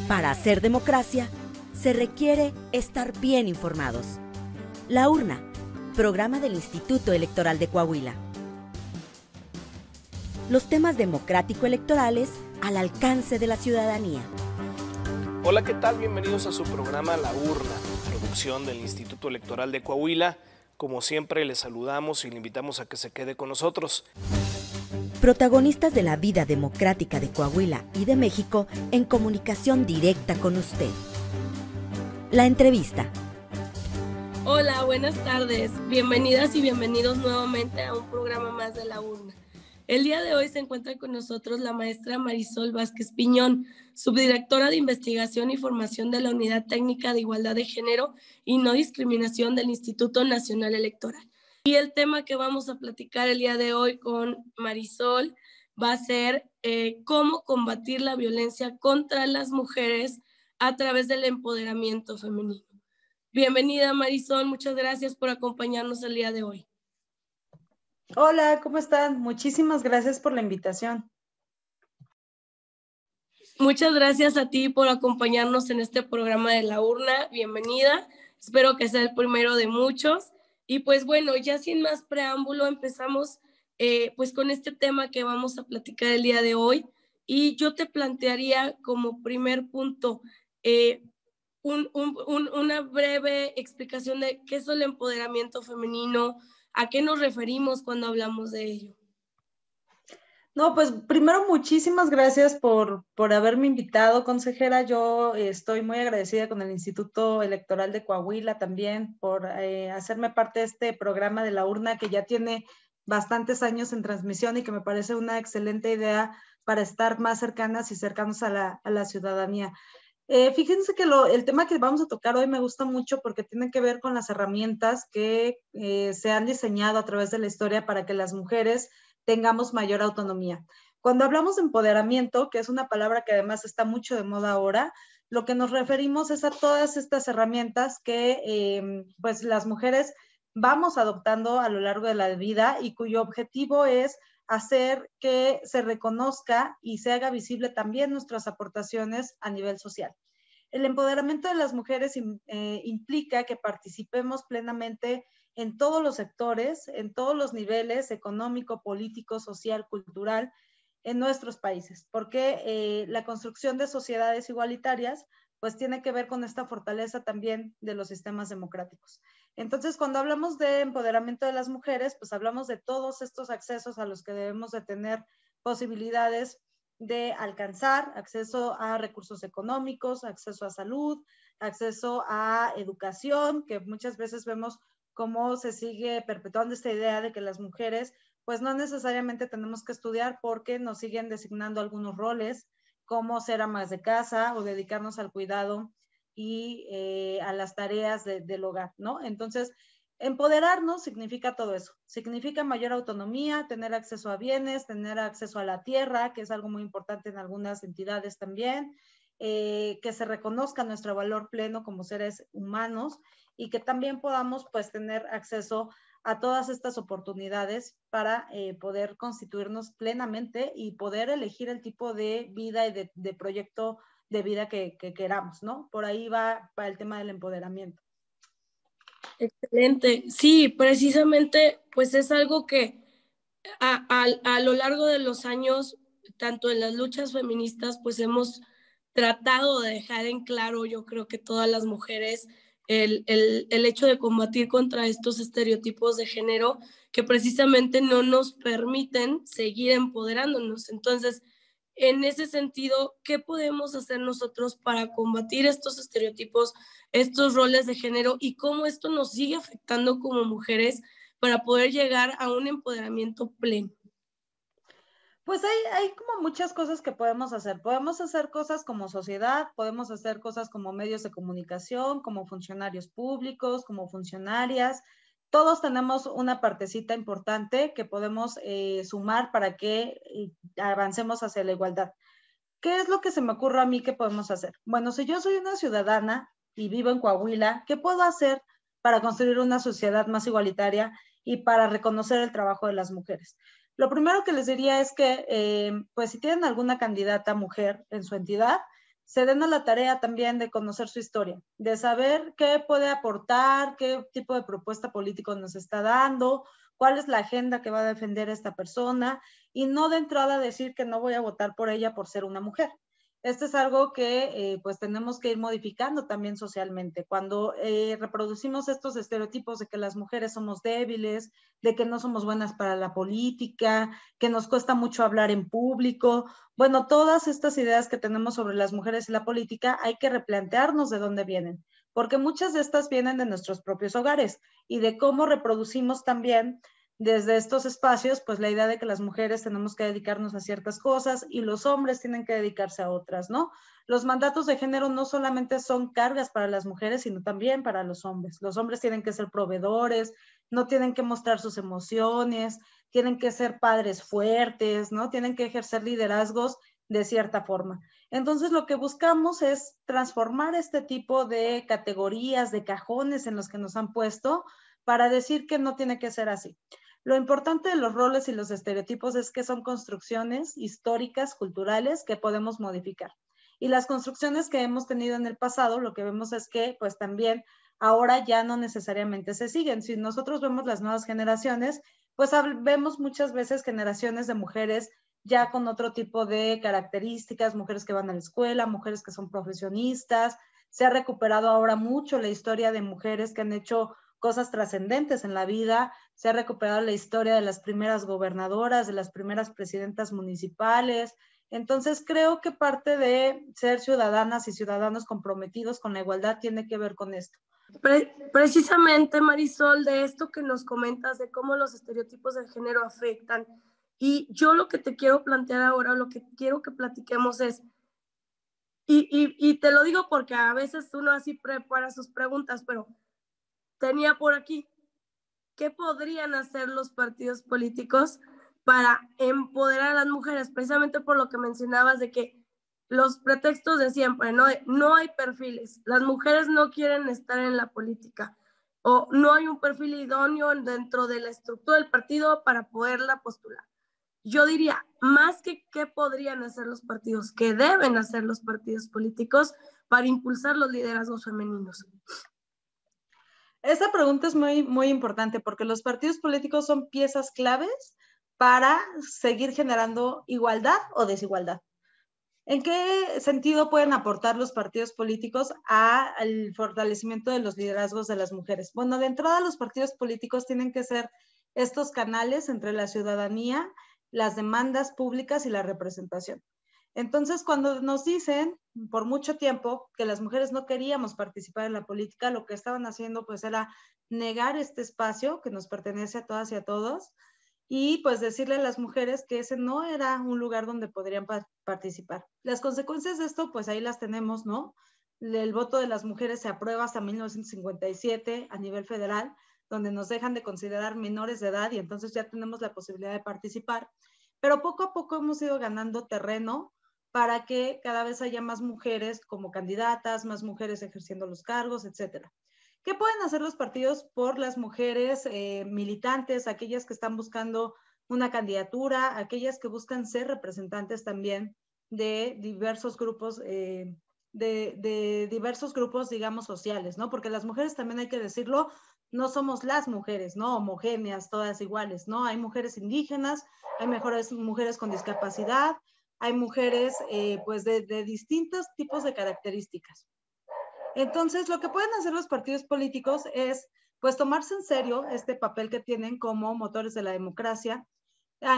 Para hacer democracia, se requiere estar bien informados. La Urna, programa del Instituto Electoral de Coahuila. Los temas democrático-electorales al alcance de la ciudadanía. Hola, ¿qué tal? Bienvenidos a su programa La Urna, producción del Instituto Electoral de Coahuila. Como siempre, les saludamos y le invitamos a que se quede con nosotros. Protagonistas de la vida democrática de Coahuila y de México en comunicación directa con usted. La entrevista. Hola, buenas tardes. Bienvenidas y bienvenidos nuevamente a un programa más de La Urna. El día de hoy se encuentra con nosotros la maestra Marisol Vázquez Piñón, subdirectora de Investigación y Formación de la Unidad Técnica de Igualdad de Género y No Discriminación del Instituto Nacional Electoral. Y el tema que vamos a platicar el día de hoy con Marisol va a ser cómo combatir la violencia contra las mujeres a través del empoderamiento femenino. Bienvenida, Marisol, muchas gracias por acompañarnos el día de hoy. Hola, ¿cómo están? Muchísimas gracias por la invitación. Muchas gracias a ti por acompañarnos en este programa de La Urna. Bienvenida, espero que sea el primero de muchos. Y pues bueno, ya sin más preámbulo, empezamos pues con este tema que vamos a platicar el día de hoy. Y yo te plantearía como primer punto una breve explicación de qué es el empoderamiento femenino, a qué nos referimos cuando hablamos de ello. No, pues primero muchísimas gracias por haberme invitado, consejera. Yo estoy muy agradecida con el Instituto Electoral de Coahuila también por hacerme parte de este programa de La Urna que ya tiene bastantes años en transmisión y que me parece una excelente idea para estar más cercanas y cercanos a la ciudadanía. Fíjense que el tema que vamos a tocar hoy me gusta mucho porque tiene que ver con las herramientas que se han diseñado a través de la historia para que las mujeres tengamos mayor autonomía. Cuando hablamos de empoderamiento, que es una palabra que además está mucho de moda ahora, lo que nos referimos es a todas estas herramientas que pues las mujeres vamos adoptando a lo largo de la vida y cuyo objetivo es hacer que se reconozca y se haga visible también nuestras aportaciones a nivel social. El empoderamiento de las mujeres implica que participemos plenamente en todos los sectores, en todos los niveles, económico, político, social, cultural, en nuestros países, porque la construcción de sociedades igualitarias pues tiene que ver con esta fortaleza también de los sistemas democráticos. Entonces, cuando hablamos de empoderamiento de las mujeres, pues hablamos de todos estos accesos a los que debemos de tener posibilidades de alcanzar, acceso a recursos económicos, acceso a salud, acceso a educación, que muchas veces vemos cómo se sigue perpetuando esta idea de que las mujeres pues no necesariamente tenemos que estudiar porque nos siguen designando algunos roles, como ser amas de casa o dedicarnos al cuidado y a las tareas del hogar, ¿no? Entonces, empoderarnos significa todo eso, significa mayor autonomía, tener acceso a bienes, tener acceso a la tierra, que es algo muy importante en algunas entidades también, que se reconozca nuestro valor pleno como seres humanos y que también podamos pues tener acceso a todas estas oportunidades para poder constituirnos plenamente y poder elegir el tipo de vida y de proyecto de vida que queramos, ¿no? Por ahí va el tema del empoderamiento. Excelente. Sí, precisamente pues es algo que a lo largo de los años, tanto en las luchas feministas, pues hemos tratado de dejar en claro, yo creo que todas las mujeres, el hecho de combatir contra estos estereotipos de género que precisamente no nos permiten seguir empoderándonos. Entonces, en ese sentido, ¿qué podemos hacer nosotros para combatir estos estereotipos, estos roles de género y cómo esto nos sigue afectando como mujeres para poder llegar a un empoderamiento pleno? Pues hay como muchas cosas que podemos hacer. Podemos hacer cosas como sociedad, podemos hacer cosas como medios de comunicación, como funcionarios públicos, como funcionarias. Todos tenemos una partecita importante que podemos sumar para que avancemos hacia la igualdad. ¿Qué es lo que se me ocurre a mí que podemos hacer? Bueno, si yo soy una ciudadana y vivo en Coahuila, ¿qué puedo hacer para construir una sociedad más igualitaria y para reconocer el trabajo de las mujeres? Lo primero que les diría es que, pues si tienen alguna candidata mujer en su entidad, se den a la tarea también de conocer su historia, de saber qué puede aportar, qué tipo de propuesta política nos está dando, cuál es la agenda que va a defender esta persona, y no de entrada decir que no voy a votar por ella por ser una mujer. Esto es algo que pues tenemos que ir modificando también socialmente. Cuando reproducimos estos estereotipos de que las mujeres somos débiles, de que no somos buenas para la política, que nos cuesta mucho hablar en público, bueno, todas estas ideas que tenemos sobre las mujeres y la política hay que replantearnos de dónde vienen, porque muchas de estas vienen de nuestros propios hogares y de cómo reproducimos también desde estos espacios, pues la idea de que las mujeres tenemos que dedicarnos a ciertas cosas y los hombres tienen que dedicarse a otras, ¿no? Los mandatos de género no solamente son cargas para las mujeres, sino también para los hombres. Los hombres tienen que ser proveedores, no tienen que mostrar sus emociones, tienen que ser padres fuertes, ¿no? Tienen que ejercer liderazgos de cierta forma. Entonces, lo que buscamos es transformar este tipo de categorías, de cajones en los que nos han puesto para decir que no tiene que ser así. Lo importante de los roles y los estereotipos es que son construcciones históricas, culturales, que podemos modificar. Y las construcciones que hemos tenido en el pasado, lo que vemos es que, pues también, ahora ya no necesariamente se siguen. Si nosotros vemos las nuevas generaciones, pues vemos muchas veces generaciones de mujeres ya con otro tipo de características, mujeres que van a la escuela, mujeres que son profesionistas. Se ha recuperado ahora mucho la historia de mujeres que han hecho cosas trascendentes en la vida, se ha recuperado la historia de las primeras gobernadoras, de las primeras presidentas municipales. Entonces creo que parte de ser ciudadanas y ciudadanos comprometidos con la igualdad tiene que ver con esto. Precisamente, Marisol, de esto que nos comentas, de cómo los estereotipos de género afectan, y yo lo que te quiero plantear ahora, lo que quiero que platiquemos es, y te lo digo porque a veces uno así prepara sus preguntas, pero tenía por aquí, ¿qué podrían hacer los partidos políticos para empoderar a las mujeres? Precisamente por lo que mencionabas de que los pretextos de siempre, no hay perfiles, las mujeres no quieren estar en la política o no hay un perfil idóneo dentro de la estructura del partido para poderla postular. Yo diría, más que qué podrían hacer los partidos, qué deben hacer los partidos políticos para impulsar los liderazgos femeninos. Esta pregunta es muy, muy importante porque los partidos políticos son piezas claves para seguir generando igualdad o desigualdad. ¿En qué sentido pueden aportar los partidos políticos al fortalecimiento de los liderazgos de las mujeres? Bueno, de entrada los partidos políticos tienen que ser estos canales entre la ciudadanía, las demandas públicas y la representación. Entonces, cuando nos dicen por mucho tiempo que las mujeres no queríamos participar en la política, lo que estaban haciendo pues era negar este espacio que nos pertenece a todas y a todos y pues decirle a las mujeres que ese no era un lugar donde podrían participar. Las consecuencias de esto pues ahí las tenemos, ¿no? El voto de las mujeres se aprueba hasta 1957 a nivel federal, donde nos dejan de considerar menores de edad y entonces ya tenemos la posibilidad de participar. Pero poco a poco hemos ido ganando terreno para que cada vez haya más mujeres como candidatas, más mujeres ejerciendo los cargos, etcétera. ¿Qué pueden hacer los partidos por las mujeres militantes, aquellas que están buscando una candidatura, aquellas que buscan ser representantes también de diversos grupos, digamos, sociales, ¿no? Porque las mujeres también hay que decirlo, no somos las mujeres, ¿no? Homogéneas, todas iguales, ¿no? Hay mujeres indígenas, hay mujeres con discapacidad, hay mujeres pues de distintos tipos de características. Entonces, lo que pueden hacer los partidos políticos es pues tomarse en serio este papel que tienen como motores de la democracia,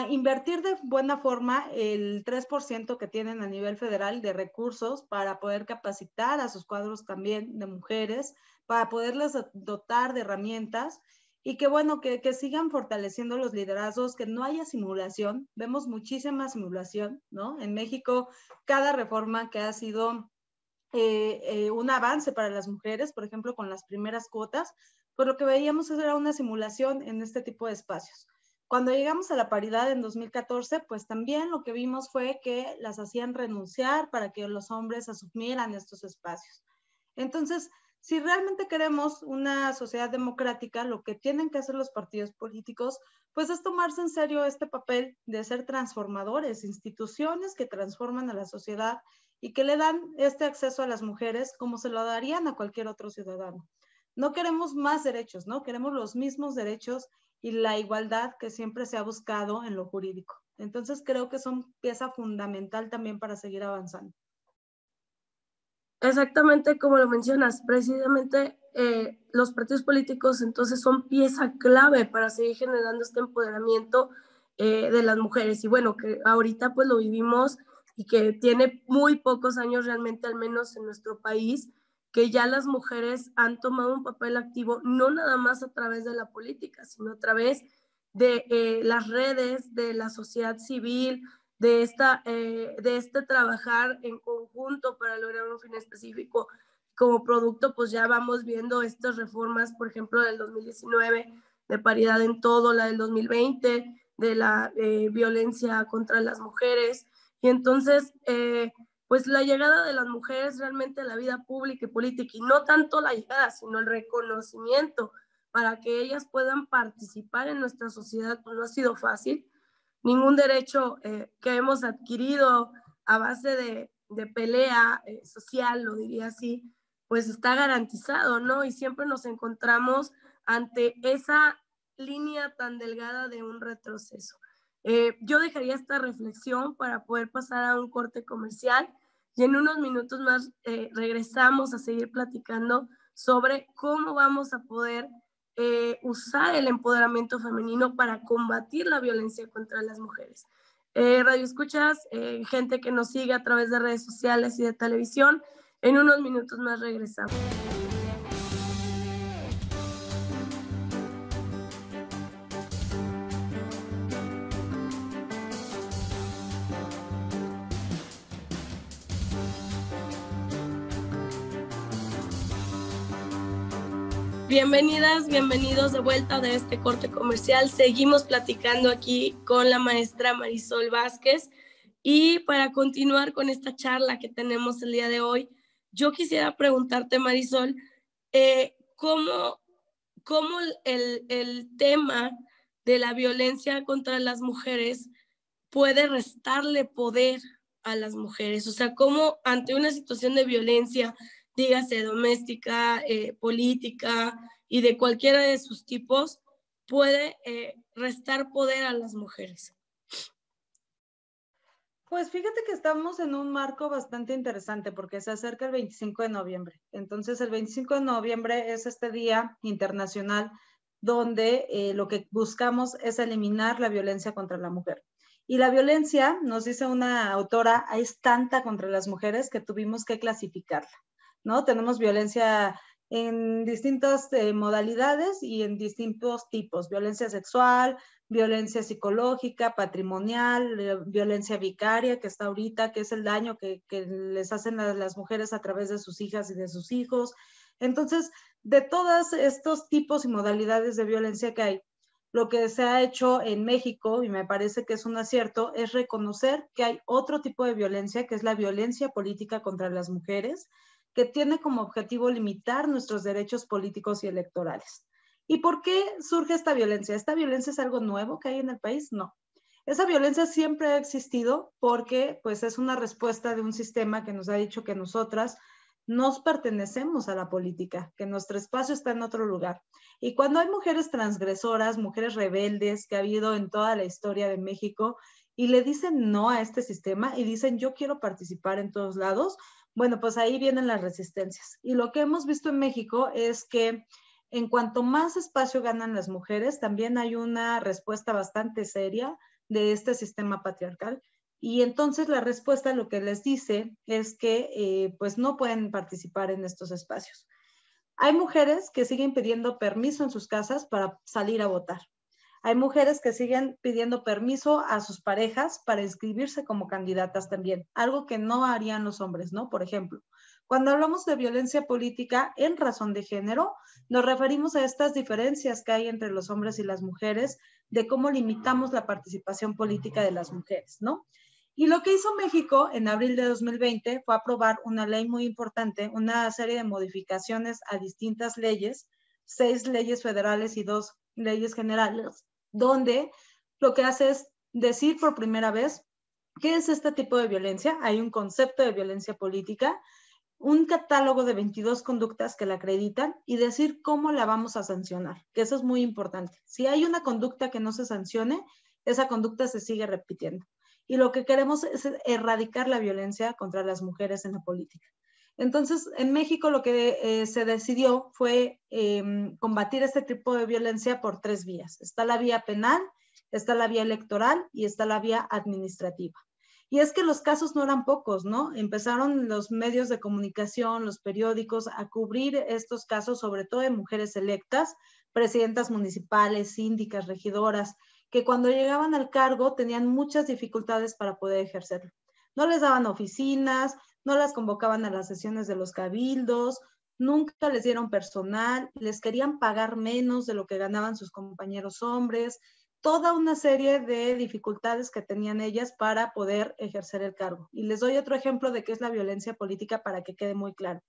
invertir de buena forma el 3% que tienen a nivel federal de recursos para poder capacitar a sus cuadros también de mujeres, para poderles dotar de herramientas y que bueno, que sigan fortaleciendo los liderazgos, que no haya simulación. Vemos muchísima simulación, ¿no? En México, cada reforma que ha sido un avance para las mujeres, por ejemplo, con las primeras cuotas, pues lo que veíamos era una simulación en este tipo de espacios. Cuando llegamos a la paridad en 2014, pues también lo que vimos fue que las hacían renunciar para que los hombres asumieran estos espacios. Entonces, Si realmente queremos una sociedad democrática, lo que tienen que hacer los partidos políticos, pues es tomarse en serio este papel de ser transformadores, instituciones que transforman a la sociedad y que le dan este acceso a las mujeres como se lo darían a cualquier otro ciudadano. No queremos más derechos, ¿no? Queremos los mismos derechos y la igualdad que siempre se ha buscado en lo jurídico. Entonces creo que son pieza fundamental también para seguir avanzando. Exactamente como lo mencionas, precisamente los partidos políticos entonces son pieza clave para seguir generando este empoderamiento de las mujeres. Y bueno, que ahorita pues lo vivimos y que tiene muy pocos años realmente, al menos en nuestro país, que ya las mujeres han tomado un papel activo, no nada más a través de la política, sino a través de las redes, de la sociedad civil, de este trabajar en conjunto para lograr un fin específico. Como producto, pues ya vamos viendo estas reformas, por ejemplo, del 2019, de paridad en todo, la del 2020, de la violencia contra las mujeres. Y entonces, pues la llegada de las mujeres realmente a la vida pública y política, y no tanto la llegada, sino el reconocimiento para que ellas puedan participar en nuestra sociedad, pues no ha sido fácil. Ningún derecho que hemos adquirido a base de pelea social, lo diría así, pues está garantizado, ¿no? Y siempre nos encontramos ante esa línea tan delgada de un retroceso. Yo dejaría esta reflexión para poder pasar a un corte comercial y en unos minutos más regresamos a seguir platicando sobre cómo vamos a poder usar el empoderamiento femenino para combatir la violencia contra las mujeres. Radio escuchas, gente que nos sigue a través de redes sociales y de televisión. En unos minutos más regresamos. Bienvenidas, bienvenidos de vuelta de este corte comercial. Seguimos platicando aquí con la maestra Marisol Vázquez y para continuar con esta charla que tenemos el día de hoy, yo quisiera preguntarte, Marisol, ¿cómo el tema de la violencia contra las mujeres puede restarle poder a las mujeres? O sea, ¿cómo ante una situación de violencia, dígase doméstica, política y de cualquiera de sus tipos, puede restar poder a las mujeres? Pues fíjate que estamos en un marco bastante interesante porque se acerca el 25 de noviembre. Entonces el 25 de noviembre es este día internacional donde lo que buscamos es eliminar la violencia contra la mujer. Y la violencia, nos dice una autora, es tanta contra las mujeres que tuvimos que clasificarla, ¿no? Tenemos violencia en distintas modalidades y en distintos tipos, violencia sexual, violencia psicológica, patrimonial, violencia vicaria, que está ahorita, que es el daño que les hacen a las mujeres a través de sus hijas y de sus hijos. Entonces, de todos estos tipos y modalidades de violencia que hay, lo que se ha hecho en México, y me parece que es un acierto, es reconocer que hay otro tipo de violencia, que es la violencia política contra las mujeres, que tiene como objetivo limitar nuestros derechos políticos y electorales. ¿Y por qué surge esta violencia? ¿Esta violencia es algo nuevo que hay en el país? No. Esa violencia siempre ha existido porque pues, es una respuesta de un sistema que nos ha dicho que nosotras nos pertenecemos a la política, que nuestro espacio está en otro lugar. Y cuando hay mujeres transgresoras, mujeres rebeldes que ha habido en toda la historia de México y le dicen no a este sistema y dicen yo quiero participar en todos lados, bueno, pues ahí vienen las resistencias. Y lo que hemos visto en México es que en cuanto más espacio ganan las mujeres, también hay una respuesta bastante seria de este sistema patriarcal. Y entonces la respuesta lo que les dice es que pues no pueden participar en estos espacios. Hay mujeres que siguen pidiendo permiso en sus casas para salir a votar. Hay mujeres que siguen pidiendo permiso a sus parejas para inscribirse como candidatas también, algo que no harían los hombres, ¿no? Por ejemplo, cuando hablamos de violencia política en razón de género, nos referimos a estas diferencias que hay entre los hombres y las mujeres, de cómo limitamos la participación política de las mujeres, ¿no? Y lo que hizo México en abril de 2020 fue aprobar una ley muy importante, una serie de modificaciones a distintas leyes, 6 leyes federales y 2 leyes generales, donde lo que hace es decir por primera vez qué es este tipo de violencia. Hay un concepto de violencia política, un catálogo de 22 conductas que la acreditan y decir cómo la vamos a sancionar, que eso es muy importante. Si hay una conducta que no se sancione, esa conducta se sigue repitiendo. Y lo que queremos es erradicar la violencia contra las mujeres en la política. Entonces, en México lo que se decidió fue combatir este tipo de violencia por 3 vías. Está la vía penal, está la vía electoral y está la vía administrativa. Y es que los casos no eran pocos, ¿no? Empezaron los medios de comunicación, los periódicos a cubrir estos casos, sobre todo de mujeres electas, presidentas municipales, síndicas, regidoras, que cuando llegaban al cargo tenían muchas dificultades para poder ejercerlo. No les daban oficinas, no las convocaban a las sesiones de los cabildos, nunca les dieron personal, les querían pagar menos de lo que ganaban sus compañeros hombres, toda una serie de dificultades que tenían ellas para poder ejercer el cargo. Y les doy otro ejemplo de qué es la violencia política para que quede muy claro.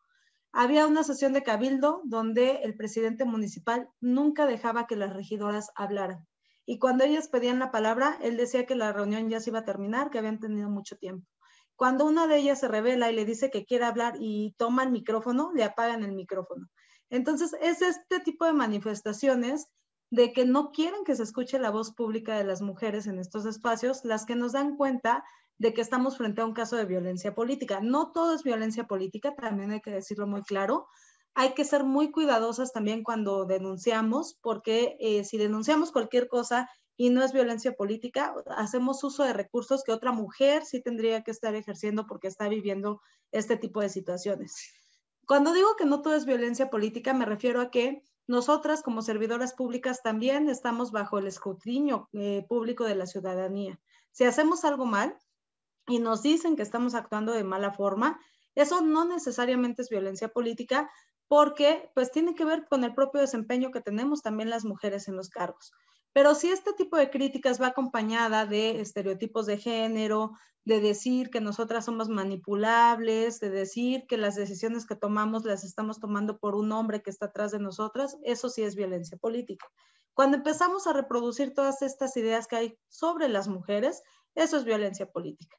Había una sesión de cabildo donde el presidente municipal nunca dejaba que las regidoras hablaran. Y cuando ellas pedían la palabra, él decía que la reunión ya se iba a terminar, que habían tenido mucho tiempo. Cuando una de ellas se revela y le dice que quiere hablar y toma el micrófono, le apagan el micrófono. Entonces, es este tipo de manifestaciones de que no quieren que se escuche la voz pública de las mujeres en estos espacios, las que nos dan cuenta de que estamos frente a un caso de violencia política. No todo es violencia política, también hay que decirlo muy claro. Hay que ser muy cuidadosas también cuando denunciamos, porque si denunciamos cualquier cosa y no es violencia política, hacemos uso de recursos que otra mujer sí tendría que estar ejerciendo porque está viviendo este tipo de situaciones. Cuando digo que no todo es violencia política, me refiero a que nosotras como servidoras públicas también estamos bajo el escrutinio público de la ciudadanía. Si hacemos algo mal y nos dicen que estamos actuando de mala forma, eso no necesariamente es violencia política, porque pues tiene que ver con el propio desempeño que tenemos también las mujeres en los cargos. Pero si este tipo de críticas va acompañada de estereotipos de género, de decir que nosotras somos manipulables, de decir que las decisiones que tomamos las estamos tomando por un hombre que está atrás de nosotras, eso sí es violencia política. Cuando empezamos a reproducir todas estas ideas que hay sobre las mujeres, eso es violencia política.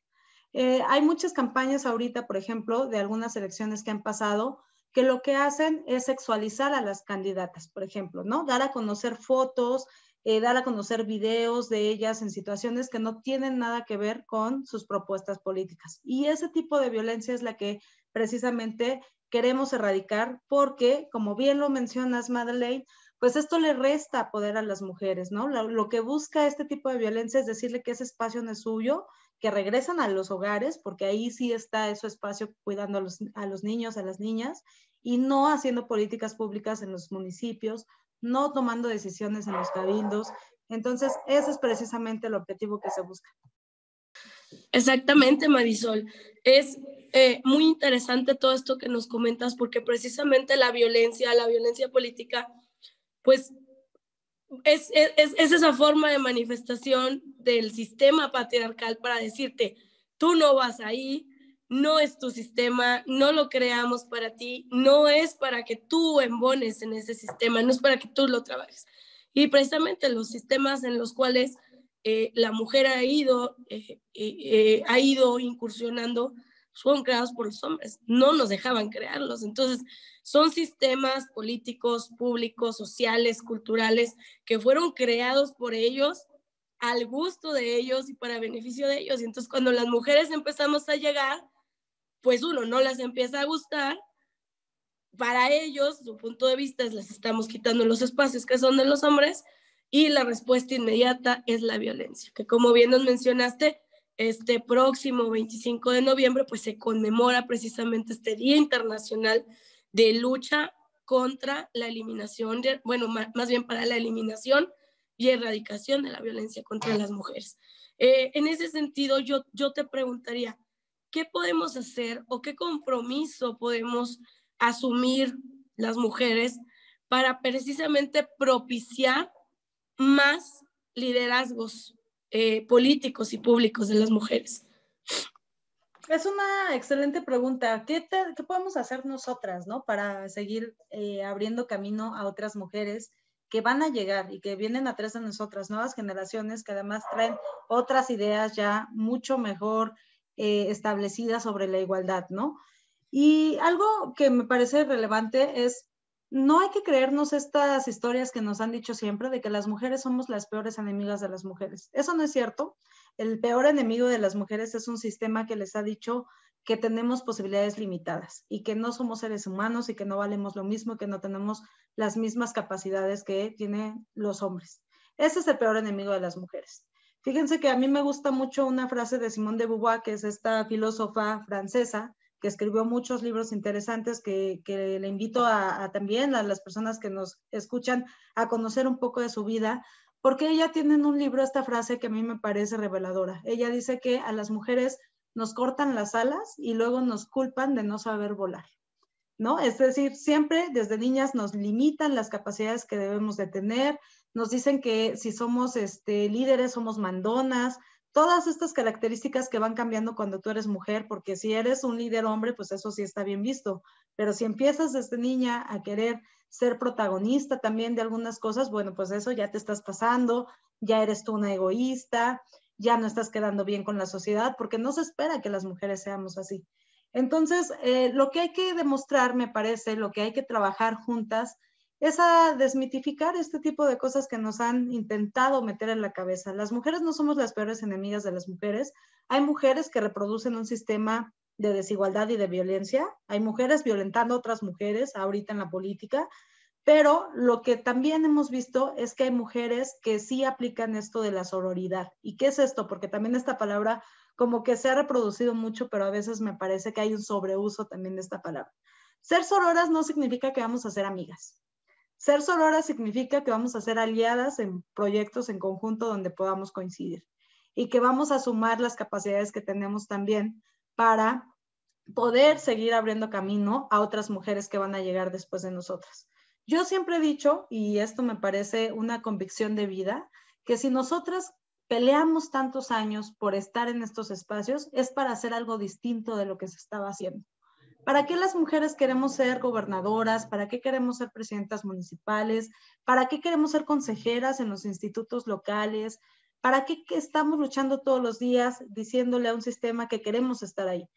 Hay muchas campañas ahorita, por ejemplo, de algunas elecciones que han pasado, que lo que hacen es sexualizar a las candidatas, por ejemplo, ¿no? Dar a conocer fotos, dar a conocer videos de ellas en situaciones que no tienen nada que ver con sus propuestas políticas. Y ese tipo de violencia es la que precisamente queremos erradicar porque, como bien lo mencionas, Madeleine, pues esto le resta poder a las mujeres, ¿no? Lo que busca este tipo de violencia es decirle que ese espacio no es suyo, que regresan a los hogares, porque ahí sí está ese espacio cuidando a los niños, a las niñas, y no haciendo políticas públicas en los municipios, no tomando decisiones en los cabildos. Entonces, ese es precisamente el objetivo que se busca. Exactamente, Marisol. Es muy interesante todo esto que nos comentas, porque precisamente la violencia política, pues es esa forma de manifestación del sistema patriarcal para decirte, tú no vas ahí, no es tu sistema, no lo creamos para ti, no es para que tú embones en ese sistema, no es para que tú lo trabajes. Y precisamente los sistemas en los cuales la mujer ha ido incursionando fueron creados por los hombres, no nos dejaban crearlos. Entonces, son sistemas políticos, públicos, sociales, culturales, que fueron creados por ellos, al gusto de ellos y para beneficio de ellos. Y entonces, cuando las mujeres empezamos a llegar, pues uno no las empieza a gustar. Para ellos, su punto de vista es les estamos quitando los espacios que son de los hombres, y la respuesta inmediata es la violencia, que como bien nos mencionaste, este próximo 25 de noviembre pues se conmemora precisamente este Día Internacional de Lucha contra la eliminación, más bien para la eliminación y erradicación de la violencia contra las mujeres. En ese sentido, yo te preguntaría, ¿qué podemos hacer o qué compromiso podemos asumir las mujeres para precisamente propiciar más liderazgos políticos y públicos de las mujeres? Es una excelente pregunta. ¿Qué podemos hacer nosotras, ¿no? Para seguir abriendo camino a otras mujeres que van a llegar y que vienen atrás de nosotras, nuevas generaciones que además traen otras ideas ya mucho mejor establecidas sobre la igualdad, ¿no? Y algo que me parece relevante es, no hay que creernos estas historias que nos han dicho siempre de que las mujeres somos las peores enemigas de las mujeres. Eso no es cierto. El peor enemigo de las mujeres es un sistema que les ha dicho que tenemos posibilidades limitadas y que no somos seres humanos y que no valemos lo mismo y que no tenemos las mismas capacidades que tienen los hombres. Ese es el peor enemigo de las mujeres. Fíjense que a mí me gusta mucho una frase de Simone de Beauvoir, que es esta filósofa francesa, que escribió muchos libros interesantes que le invito también a las personas que nos escuchan a conocer un poco de su vida, porque ella tiene en un libro esta frase que a mí me parece reveladora. Ella dice que a las mujeres nos cortan las alas y luego nos culpan de no saber volar, ¿no? Es decir, siempre desde niñas nos limitan las capacidades que debemos de tener, nos dicen que si somos líderes somos mandonas, todas estas características que van cambiando cuando tú eres mujer, porque si eres un líder hombre, pues eso sí está bien visto, pero si empiezas desde niña a querer ser protagonista también de algunas cosas, bueno, pues eso ya te estás pasando, ya eres tú una egoísta, ya no estás quedando bien con la sociedad, porque no se espera que las mujeres seamos así. Entonces, lo que hay que demostrar, me parece, lo que hay que trabajar juntas, es a desmitificar este tipo de cosas que nos han intentado meter en la cabeza. Las mujeres no somos las peores enemigas de las mujeres. Hay mujeres que reproducen un sistema de desigualdad y de violencia. Hay mujeres violentando a otras mujeres ahorita en la política. Pero lo que también hemos visto es que hay mujeres que sí aplican esto de la sororidad. ¿Y qué es esto? Porque también esta palabra como que se ha reproducido mucho, pero a veces me parece que hay un sobreuso también de esta palabra. Ser sororas no significa que vamos a ser amigas. Ser sororas significa que vamos a ser aliadas en proyectos en conjunto donde podamos coincidir y que vamos a sumar las capacidades que tenemos también para poder seguir abriendo camino a otras mujeres que van a llegar después de nosotras. Yo siempre he dicho, y esto me parece una convicción de vida, que si nosotras peleamos tantos años por estar en estos espacios, es para hacer algo distinto de lo que se estaba haciendo. ¿Para qué las mujeres queremos ser gobernadoras? ¿Para qué queremos ser presidentas municipales? ¿Para qué queremos ser consejeras en los institutos locales? ¿Para qué estamos luchando todos los días diciéndole a un sistema que queremos estar ahí?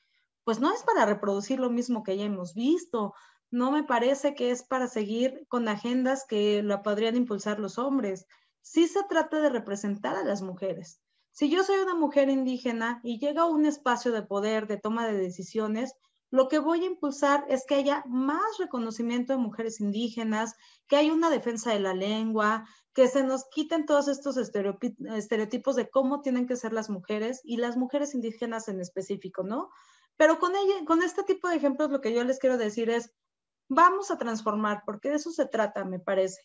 Pues no es para reproducir lo mismo que ya hemos visto. No me parece que es para seguir con agendas que lo podrían impulsar los hombres. Sí se trata de representar a las mujeres. Si yo soy una mujer indígena y llego a un espacio de poder, de toma de decisiones, lo que voy a impulsar es que haya más reconocimiento de mujeres indígenas, que haya una defensa de la lengua, que se nos quiten todos estos estereotipos de cómo tienen que ser las mujeres y las mujeres indígenas en específico, ¿no? Pero con este tipo de ejemplos lo que yo les quiero decir es, vamos a transformar, porque de eso se trata, me parece.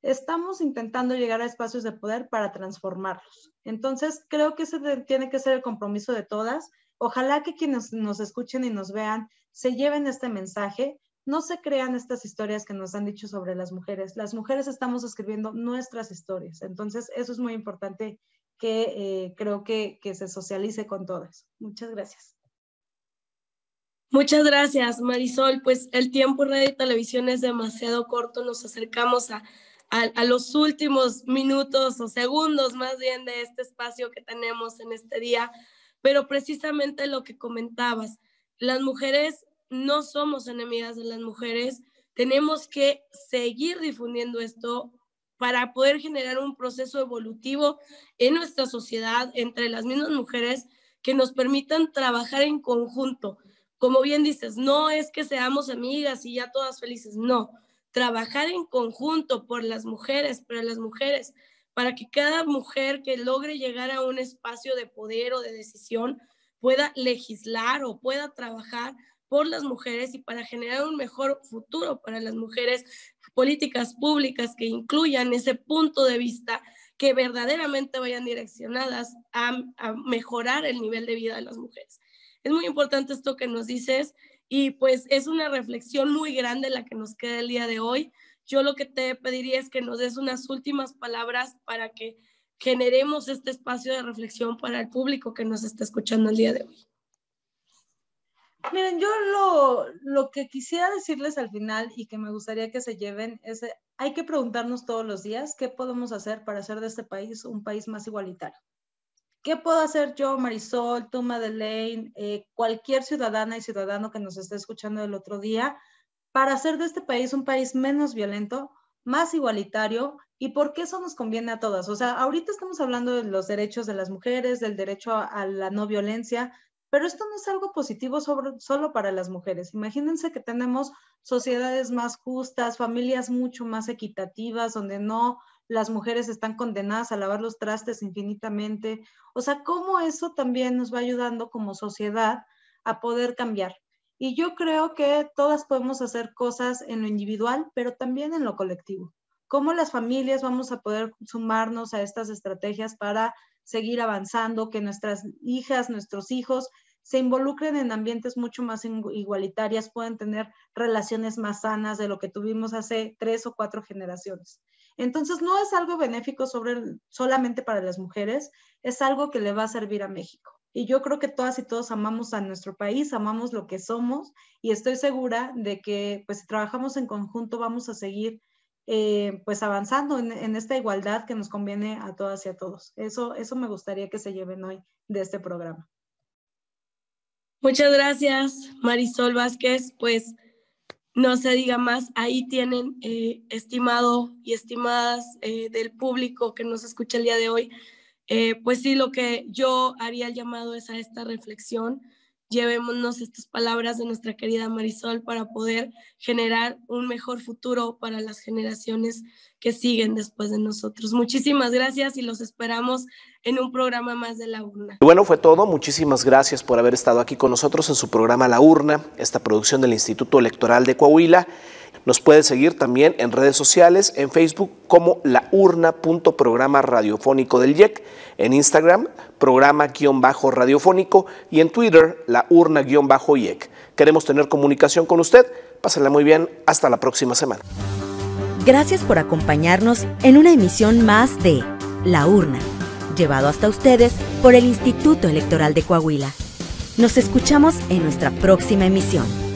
Estamos intentando llegar a espacios de poder para transformarlos. Entonces, creo que ese tiene que ser el compromiso de todas. Ojalá que quienes nos escuchen y nos vean se lleven este mensaje. No se crean estas historias que nos han dicho sobre las mujeres. Las mujeres estamos escribiendo nuestras historias. Entonces, eso es muy importante que creo que se socialice con todas. Muchas gracias. Muchas gracias, Marisol. Pues el tiempo en radio y televisión es demasiado corto. Nos acercamos a los últimos minutos o segundos más bien de este espacio que tenemos en este día. Pero precisamente lo que comentabas, las mujeres no somos enemigas de las mujeres. Tenemos que seguir difundiendo esto para poder generar un proceso evolutivo en nuestra sociedad entre las mismas mujeres que nos permitan trabajar en conjunto. Como bien dices, no es que seamos amigas y ya todas felices, no. Trabajar en conjunto por las mujeres, para las mujeres, para que cada mujer que logre llegar a un espacio de poder o de decisión pueda legislar o pueda trabajar por las mujeres y para generar un mejor futuro para las mujeres, políticas públicas que incluyan ese punto de vista, que verdaderamente vayan direccionadas a mejorar el nivel de vida de las mujeres. Es muy importante esto que nos dices y pues es una reflexión muy grande la que nos queda el día de hoy. Yo lo que te pediría es que nos des unas últimas palabras para que generemos este espacio de reflexión para el público que nos está escuchando el día de hoy. Miren, yo lo que quisiera decirles al final y que me gustaría que se lleven es, hay que preguntarnos todos los días qué podemos hacer para hacer de este país un país más igualitario. ¿Qué puedo hacer yo, Marisol, tú, Madeleine, cualquier ciudadana y ciudadano que nos esté escuchando el otro día, para hacer de este país un país menos violento, más igualitario, y por qué eso nos conviene a todas? O sea, ahorita estamos hablando de los derechos de las mujeres, del derecho a la no violencia, pero esto no es algo positivo solo para las mujeres. Imagínense que tenemos sociedades más justas, familias mucho más equitativas, donde no las mujeres están condenadas a lavar los trastes infinitamente. O sea, cómo eso también nos va ayudando como sociedad a poder cambiar. Y yo creo que todas podemos hacer cosas en lo individual, pero también en lo colectivo. Cómo las familias vamos a poder sumarnos a estas estrategias para seguir avanzando, que nuestras hijas, nuestros hijos se involucren en ambientes mucho más igualitarias, pueden tener relaciones más sanas de lo que tuvimos hace 3 o 4 generaciones. Entonces, no es algo benéfico solamente para las mujeres, es algo que le va a servir a México. Y yo creo que todas y todos amamos a nuestro país, amamos lo que somos, y estoy segura de que pues, si trabajamos en conjunto vamos a seguir pues avanzando en esta igualdad que nos conviene a todas y a todos. Eso me gustaría que se lleven hoy de este programa. Muchas gracias, Marisol Vázquez. Pues no se diga más, ahí tienen, estimado y estimadas del público que nos escucha el día de hoy. Pues sí, lo que yo haría el llamado es a esta reflexión. Llevémonos estas palabras de nuestra querida Marisol para poder generar un mejor futuro para las generaciones que siguen después de nosotros. Muchísimas gracias y los esperamos en un programa más de La Urna. Bueno, fue todo. Muchísimas gracias por haber estado aquí con nosotros en su programa La Urna, esta producción del Instituto Electoral de Coahuila. Nos puede seguir también en redes sociales, en Facebook como laurna.programa radiofónico del IEC, en Instagram programa-radiofónico y en Twitter laurna-IEC. Queremos tener comunicación con usted. Pásenla muy bien. Hasta la próxima semana. Gracias por acompañarnos en una emisión más de La Urna, llevado hasta ustedes por el Instituto Electoral de Coahuila. Nos escuchamos en nuestra próxima emisión.